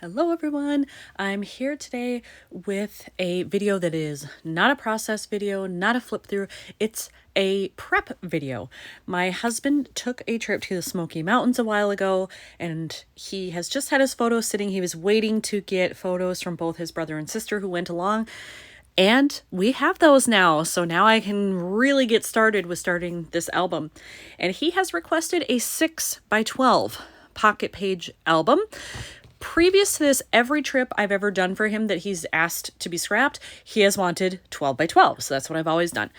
Hello everyone, I'm here today with a video that is not a process video, not a flip through, it's a prep video. My husband took a trip to the Smoky Mountains a while ago and he has just had his photos sitting. He was waiting to get photos from both his brother and sister who went along. And we have those now, so now I can really get started with starting this album. And he has requested a 6x12 pocket page album. Previous to this, every trip I've ever done for him that he's asked to be scrapped, he has wanted 12x12. So that's what I've always done.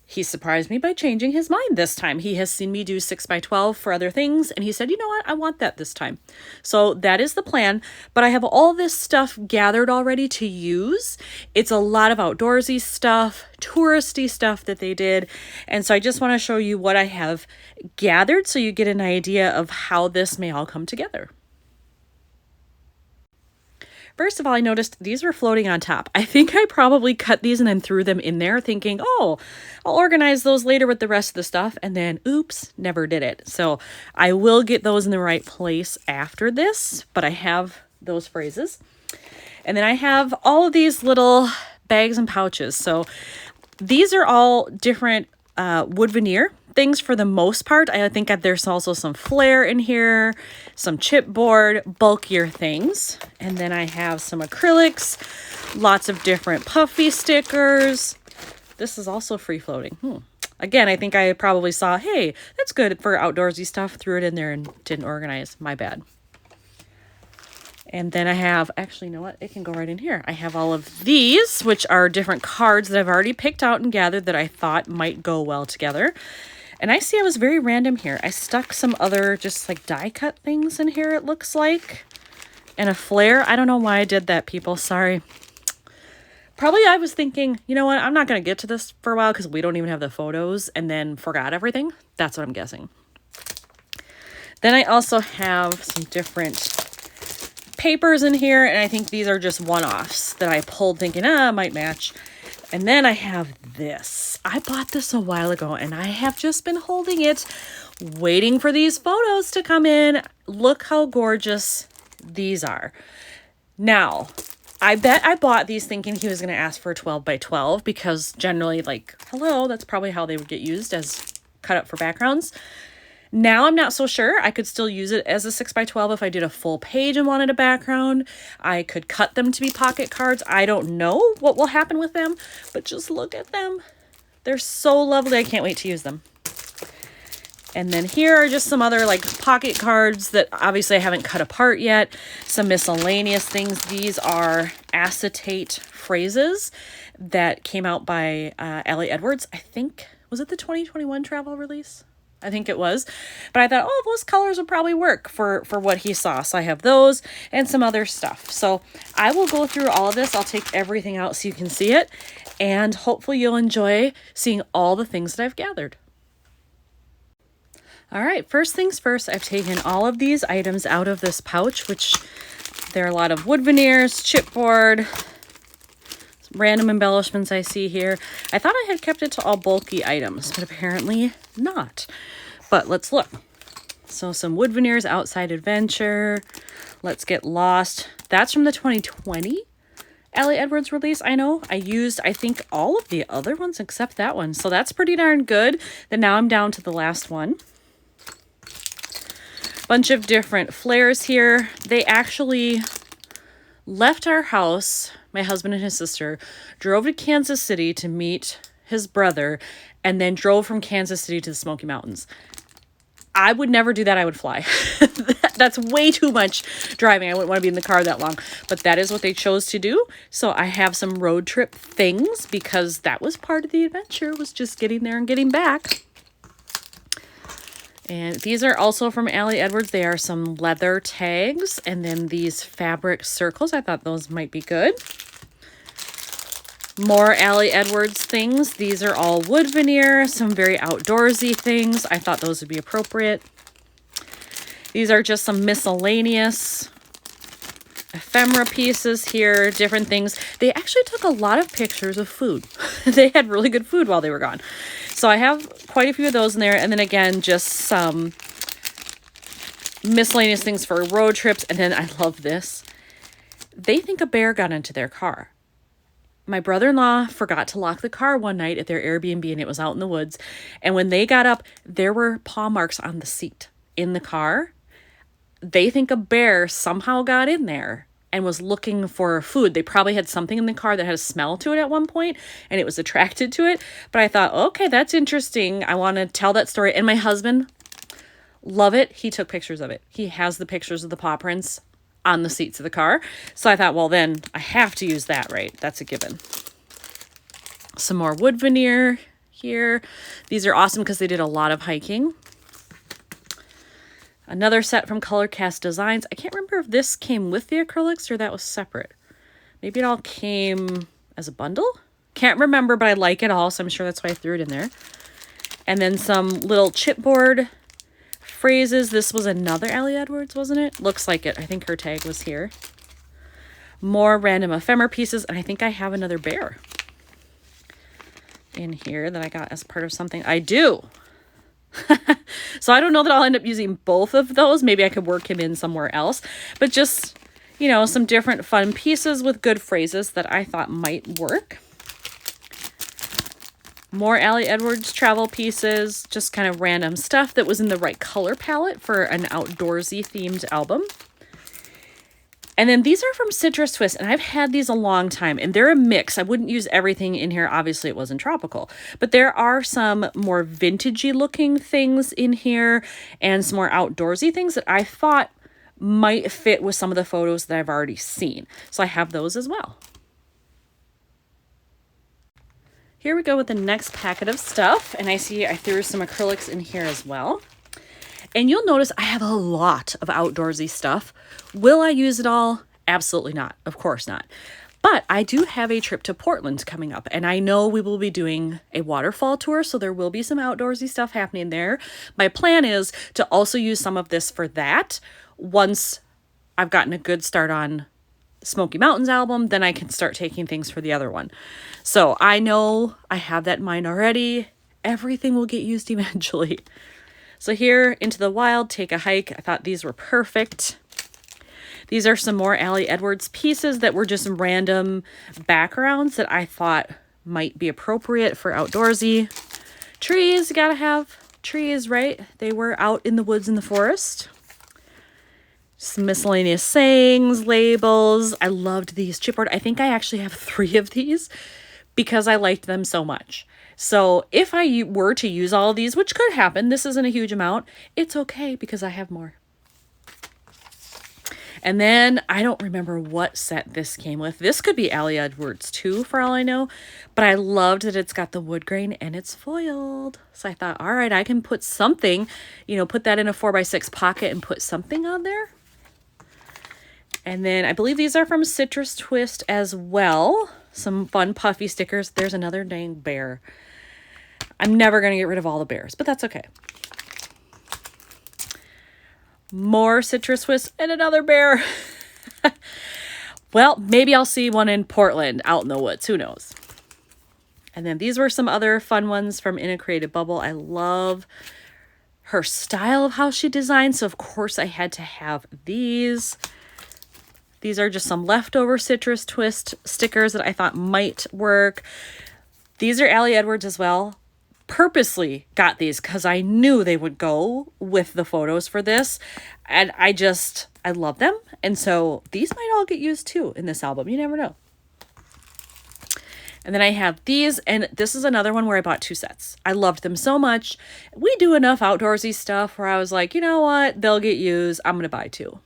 He surprised me by changing his mind this time. He has seen me do 6x12 for other things, and he said, you know what, I want that this time. So that is the plan, but I have all this stuff gathered already to use. It's a lot of outdoorsy stuff, touristy stuff that they did, and so I just want to show you what I have gathered so you get an idea of how this may all come together. First of all, I noticed these were floating on top. I think I probably cut these and then threw them in there thinking, oh, I'll organize those later with the rest of the stuff. And then, oops, never did it. So I will get those in the right place after this, but I have those phrases. And then I have all of these little bags and pouches. So these are all different wood veneer things for the most part. I think there's also some flare in here, some chipboard, bulkier things. And then I have some acrylics, lots of different puffy stickers. This is also free floating. Again, I think I probably saw, hey, that's good for outdoorsy stuff, threw it in there and didn't organize. My bad. And then I have, actually, you know what? It can go right in here. I have all of these, which are different cards that I've already picked out and gathered that I thought might go well together. And I see I was very random here. I stuck some other just like die cut things in here, it looks like. And a flare. I don't know why I did that, people. Sorry. Probably I was thinking, you know what? I'm not going to get to this for a while because we don't even have the photos and then forgot everything. That's what I'm guessing. Then I also have some different papers in here. And I think these are just one-offs that I pulled thinking, might match. And then I have this. I bought this a while ago and I have just been holding it, waiting for these photos to come in. Look how gorgeous these are. Now, I bet I bought these thinking he was going to ask for a 12x12 because generally, like, hello, that's probably how they would get used as cut up for backgrounds. Now I'm not so sure. I could still use it as a 6x12 if I did a full page and wanted a background. I could cut them to be pocket cards. I don't know what will happen with them, but just look at them. They're so lovely. I can't wait to use them. And then here are just some other like pocket cards that obviously I haven't cut apart yet. Some miscellaneous things. These are acetate phrases that came out by Allie Edwards. I think, was it the 2021 travel release? I think it was, but I thought, oh, those colors would probably work for what he saw. So I have those and some other stuff. So I will go through all of this. I'll take everything out so you can see it. And hopefully you'll enjoy seeing all the things that I've gathered. All right, first things first, I've taken all of these items out of this pouch, which there are a lot of wood veneers, chipboard, random embellishments I see here. I thought I had kept it to all bulky items, but apparently not. But let's look. So some wood veneers, Outside Adventure, Let's Get Lost. That's from the 2020 Allie Edwards release. I know I used, I think, all of the other ones except that one. So that's pretty darn good. Then now I'm down to the last one. Bunch of different flares here. They actually left our house, my husband and his sister, drove to Kansas City to meet his brother, and then drove from Kansas City to the Smoky Mountains. I would never do that. I would fly. That's way too much driving. I wouldn't want to be in the car that long, but that is what they chose to do. So I have some road trip things because that was part of the adventure, was just getting there and getting back. And these are also from Allie Edwards. They are some leather tags and then these fabric circles. I thought those might be good. More Allie Edwards things. These are all wood veneer, some very outdoorsy things. I thought those would be appropriate. These are just some miscellaneous ephemera pieces here, different things. They actually took a lot of pictures of food. They had really good food while they were gone. So I have quite a few of those in there. And then again, just some miscellaneous things for road trips. And then I love this. They think a bear got into their car. My brother-in-law forgot to lock the car one night at their Airbnb, and it was out in the woods. And when they got up, there were paw marks on the seat in the car. They think a bear somehow got in there and was looking for food. They probably had something in the car that had a smell to it at one point, and it was attracted to it. But I thought, okay, that's interesting. I want to tell that story. And my husband, love it. He took pictures of it. He has the pictures of the paw prints on the seats of the car. So I thought, well, then I have to use that, right? That's a given. Some more wood veneer here. These are awesome because they did a lot of hiking. Another set from Color Cast Designs. I can't remember if this came with the acrylics or that was separate. Maybe it all came as a bundle. Can't remember, but I like it all, so I'm sure that's why I threw it in there. And then some little chipboard phrases. This was another Allie Edwards, wasn't it? Looks like it. I think her tag was here. More random ephemera pieces, and I think I have another bear in here that I got as part of something. I do. So I don't know that I'll end up using both of those. Maybe I could work him in somewhere else, but just, you know, some different fun pieces with good phrases that I thought might work. More Allie Edwards travel pieces, just kind of random stuff that was in the right color palette for an outdoorsy themed album. And then these are from Citrus Twist, and I've had these a long time, and they're a mix. I wouldn't use everything in here. Obviously, it wasn't tropical, but there are some more vintagey looking things in here and some more outdoorsy things that I thought might fit with some of the photos that I've already seen. So I have those as well. Here we go with the next packet of stuff, and I see I threw some acrylics in here as well. And you'll notice I have a lot of outdoorsy stuff. Will I use it all? Absolutely not. Of course not. But I do have a trip to Portland coming up, and I know we will be doing a waterfall tour, so there will be some outdoorsy stuff happening there. My plan is to also use some of this for that. Once I've gotten a good start on Smoky Mountains album, then I can start taking things for the other one. So I know I have that in mind already. Everything will get used eventually. So here, Into the Wild, Take a Hike. I thought these were perfect. These are some more Allie Edwards pieces that were just random backgrounds that I thought might be appropriate for outdoorsy. Trees, you gotta have trees, right? They were out in the woods in the forest. Some miscellaneous sayings, labels. I loved these chipboard. I think I actually have 3 of these because I liked them so much. So if I were to use all of these, which could happen, this isn't a huge amount, it's okay because I have more. And then I don't remember what set this came with. This could be Allie Edwards too, for all I know. But I loved that it's got the wood grain and it's foiled. So I thought, all right, I can put something, you know, put that in a 4x6 pocket and put something on there. And then I believe these are from Citrus Twist as well. Some fun puffy stickers. There's another dang bear. I'm never going to get rid of all the bears, but that's okay. More Citrus Twist and another bear. Well, maybe I'll see one in Portland out in the woods. Who knows? And then these were some other fun ones from In a Creative Bubble. I love her style of how she designed. So, of course, I had to have these. These are just some leftover Citrus Twist stickers that I thought might work. These are Allie Edwards as well. Purposely got these because I knew they would go with the photos for this. And I love them. And so these might all get used too in this album. You never know. And then I have these, and this is another one where I bought 2 sets. I loved them so much. We do enough outdoorsy stuff where I was like, you know what? They'll get used. I'm going to buy 2.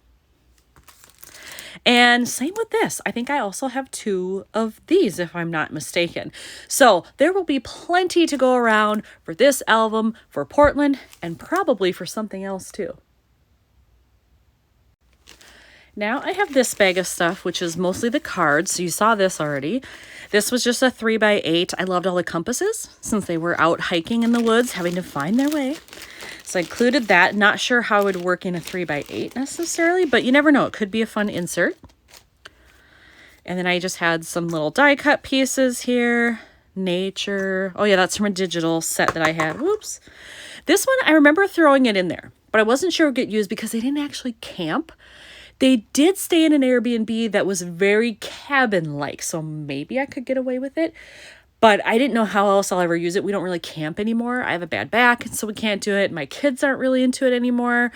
And same with this. I think I also have 2 of these, if I'm not mistaken. So there will be plenty to go around for this album, for Portland, and probably for something else too. Now I have this bag of stuff, which is mostly the cards. So you saw this already. This was just a 3x8. I loved all the compasses since they were out hiking in the woods, having to find their way. So I included that. Not sure how it would work in a 3x8 necessarily, but you never know. It could be a fun insert. And then I just had some little die cut pieces here. Nature. Oh yeah, that's from a digital set that I had. Whoops. This one, I remember throwing it in there, but I wasn't sure it would get used because they didn't actually camp. They did stay in an Airbnb that was very cabin-like, so maybe I could get away with it. But I didn't know how else I'll ever use it. We don't really camp anymore. I have a bad back, so we can't do it. My kids aren't really into it anymore.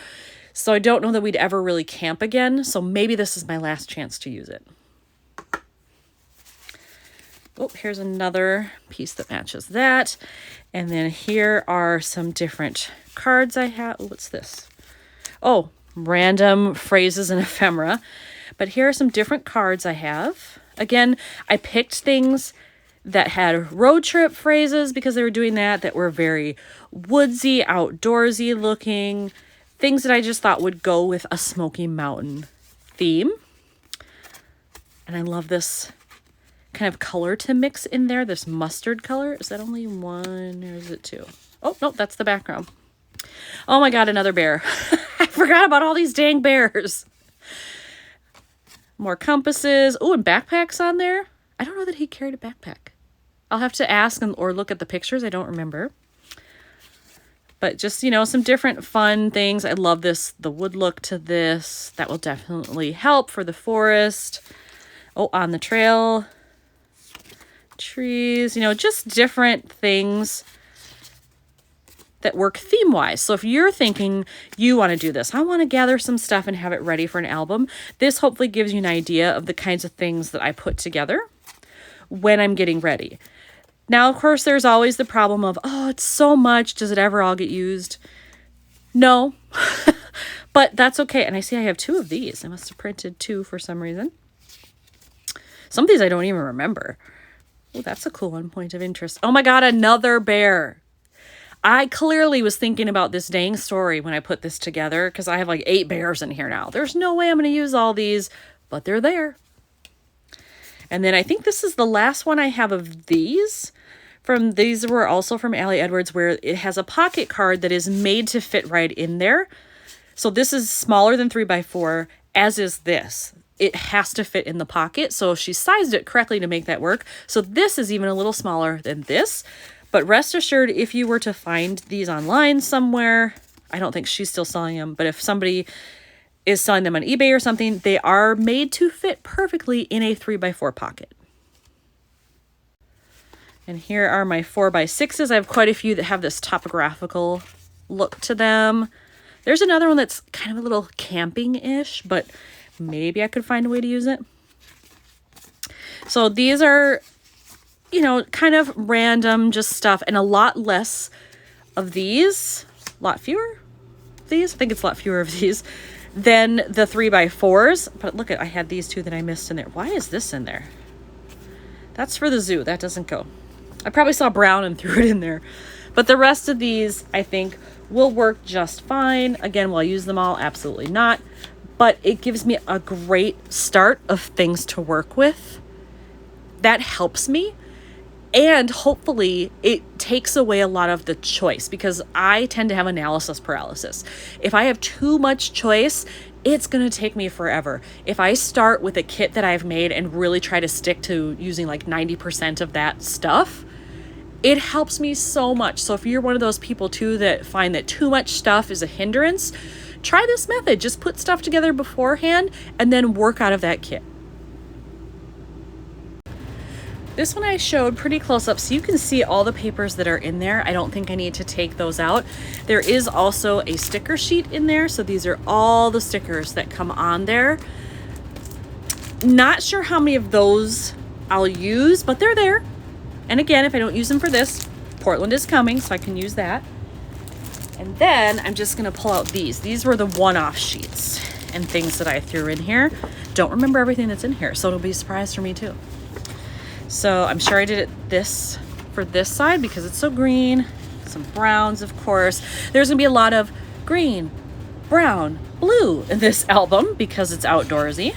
So I don't know that we'd ever really camp again. So maybe this is my last chance to use it. Oh, here's another piece that matches that. And then here are some different cards I have. What's this? Oh, random phrases and ephemera. But here are some different cards I have. Again, I picked things that had road trip phrases because they were doing that were very woodsy, outdoorsy looking, things that I just thought would go with a Smoky Mountain theme. And I love this kind of color to mix in there, this mustard color. Is that only one or is it two? Oh, no, that's the background. Oh my God, another bear. I forgot about all these dang bears. More compasses. Oh, and backpacks on there. I don't know that he carried a backpack. I'll have to ask or look at the pictures. I don't remember. But just, you know, some different fun things. I love this, the wood look to this. That will definitely help for the forest. Oh, on the trail. Trees, you know, just different things that work theme-wise. So if you're thinking you want to do this, I want to gather some stuff and have it ready for an album, this hopefully gives you an idea of the kinds of things that I put together when I'm getting ready. Now, of course, there's always the problem of, oh, it's so much. Does it ever all get used? No, but that's okay. And I see I have two of these. I must have printed two for some reason. Some of these I don't even remember. Oh, that's a cool one. Point of interest. Oh my God, another bear. I clearly was thinking about this dang story when I put this together because I have like 8 bears in here now. There's no way I'm going to use all these, but they're there. And then I think this is the last one I have of these. These were also from Allie Edwards, where it has a pocket card that is made to fit right in there. So this is smaller than 3x4, as is this. It has to fit in the pocket. So she sized it correctly to make that work. So this is even a little smaller than this. But rest assured, if you were to find these online somewhere, I don't think she's still selling them, but if somebody is selling them on eBay or something, they are made to fit perfectly in a 3x4 pocket. And here are my 4x6s. I have quite a few that have this topographical look to them. There's another one that's kind of a little camping-ish, but maybe I could find a way to use it. So these are, you know, kind of random just stuff, and a lot less of these, a lot fewer of these. I think it's a lot fewer of these than the 3x4s. But look at, I had these two that I missed in there. Why is this in there? That's for the zoo. That doesn't go. I probably saw brown and threw it in there. But the rest of these, I think, will work just fine. Again, will I use them all? Absolutely not. But it gives me a great start of things to work with. That helps me. And hopefully it takes away a lot of the choice, because I tend to have analysis paralysis. If I have too much choice, it's going to take me forever. If I start with a kit that I've made and really try to stick to using like 90% of that stuff, it helps me so much. So if you're one of those people too that find that too much stuff is a hindrance, try this method. Just put stuff together beforehand and then work out of that kit. This one I showed pretty close up so you can see all the papers that are in there. I don't think I need to take those out. There is also a sticker sheet in there. So these are all the stickers that come on there. Not sure how many of those I'll use, but they're there. And again, if I don't use them for this, Portland is coming, so I can use that. And then I'm just gonna pull out these. These were the one-off sheets and things that I threw in here. Don't remember everything that's in here, so it'll be a surprise for me too. So I'm sure I did it for this side because it's so green. Some browns, of course. There's gonna be a lot of green, brown, blue in this album because it's outdoorsy.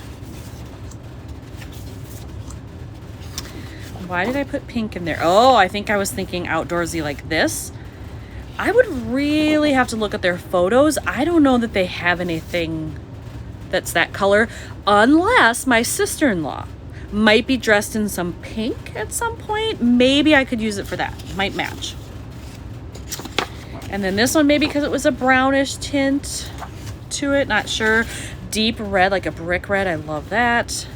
Why did I put pink in there? Oh, I think I was thinking outdoorsy like this. I would really have to look at their photos. I don't know that they have anything that's that color, unless my sister-in-law might be dressed in some pink at some point. Maybe I could use it for that. Might match. And then this one, maybe because it was a brownish tint to it, not sure. deep red, like a brick red. I love that.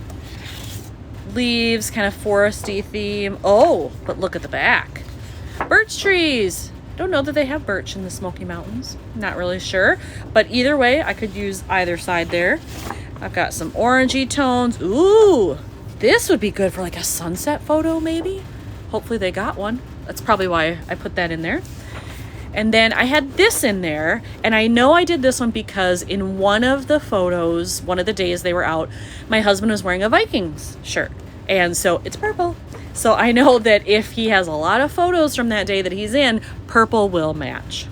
Leaves, kind of foresty theme. Oh, but look at the back. Birch trees. Don't know that they have birch in the Smoky Mountains. Not really sure. But either way, I could use either side there. I've got some orangey tones. Ooh, this would be good for like a sunset photo maybe. Hopefully they got one. That's probably why I put that in there. And then I had this in there, and I know I did this one because in one of the photos, one of the days they were out, my husband was wearing a Vikings shirt. And so it's purple. So I know that if he has a lot of photos from that day that he's in, purple will match.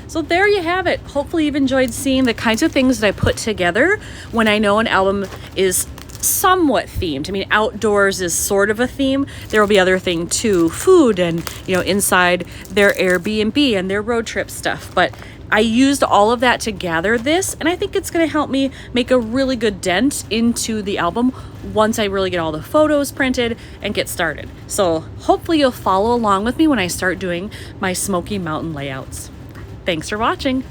So there you have it. Hopefully you've enjoyed seeing the kinds of things that I put together when I know an album is somewhat themed. I mean, outdoors is sort of a theme. There will be other things too, food and, you know, inside their Airbnb and their road trip stuff. But I used all of that to gather this, and I think it's going to help me make a really good dent into the album once I really get all the photos printed and get started. So hopefully you'll follow along with me when I start doing my Smoky Mountain layouts. Thanks for watching.